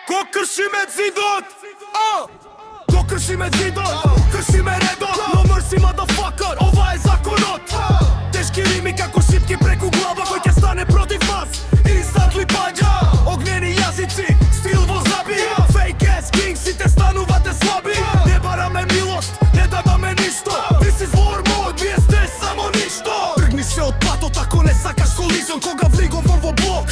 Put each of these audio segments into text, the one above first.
Ко кршиме зидот, ко кршиме зидот, кршиме редот. No mercy motherfucker, ова е законот. Тешки рими како шипки преку глава, кој ќе стане против нас instantly паѓа. Огнени јазици, стил во забија. Fake ass king, сите станувате слаби. Не бараме милост, не дадаме ништо. This is war mode, вие сте само ништо. Тргни се од патот ако не сакаш колизион. Кога влиговам во блок,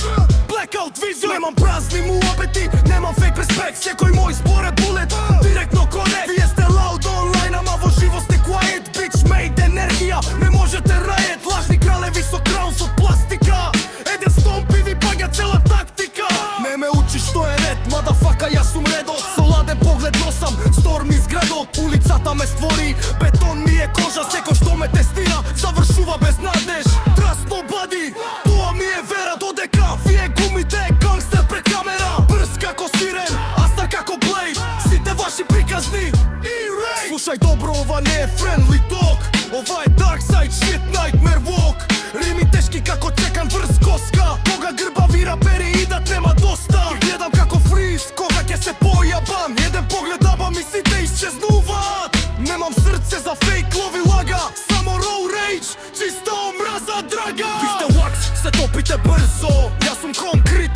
blackout vision. Немам празни муабети, немам fake respect. Секој мој според булет, директно конект. Вие сте loud онлайн, ама во живо сте quiet. Bitch made енергија, не можете рајет. Лажни кралеви со краун со пластика. Еден стомпи ви паѓа цела тактика. Не ме учи што е ред, мадафака, јас сум редот. Со ладен поглед носам сторм из градот. Улицата ме створи, бетон ми е кожа. Секој што ме тестира, завршува без надеж. Trust nobody, тоа ми е вера. Додека вие гумите гангстер пред камера. Брз како сирен, астар како блейд. Сите ваши приказни и рейд. Слушај добро, ова не е friendly talk. Ова е dark side shit, nightmare walk. Рими тешки како чекан врз коска. Кога грбави рапери идат нема доста. Гледам како фриз, кога ќе се појабам. Еден поглед дабам и сите исчезнуваат. Немам срце за фейк лови лага. Само raw rage, чиста омраза драга. Ви сте wax, се топите брзо. Јас сум конкрет,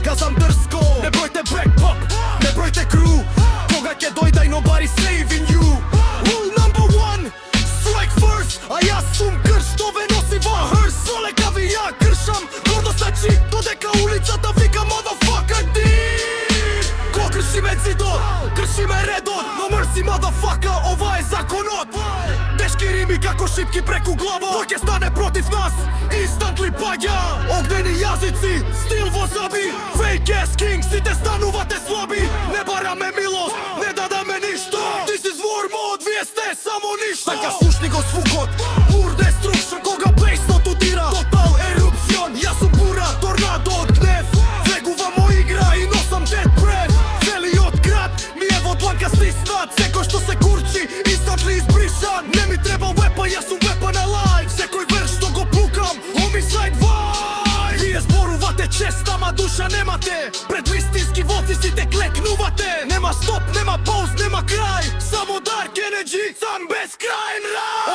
газам дрско. Не бројте backpop, не бројте crew. Кога ќе дојда и nobody saving you. Rule number one, strike first. А јас сум крш, што ве носи во hearse. Солека ви ја кршам, гордо стачи. Додека улицата вика motherfucker ти. Ко кршиме зидот, кршиме редот. No mercy motherfucker, ова е законот. Тешки рими како шипки преку глава. Кој ќе стане против нас, instantly паѓа. Огнени јазици, стил во заби. Fake ass king, сите станувате слаби. Не бараме милост, не дадаме ништо. This is war mode, вие сте само ништо. Така слушни го звукот, pure destruction. Кога бейснот удира, total eruption. Јас сум бура, торнадо од гнев. Влегувам во игра и носам dead breath. Целиот град ми е во дланка стиснат. Секој што се курчи, instantly избришан. Не ми треба weapon, јас сум weapon alive. Секој верш што го пукам, homicide vibe. Вие зборувате чест, ама душа немате. Пред вистински волци сите клекнувате. Нема стоп, нема пауз, нема крај. Само dark energy, сан без крајен рај.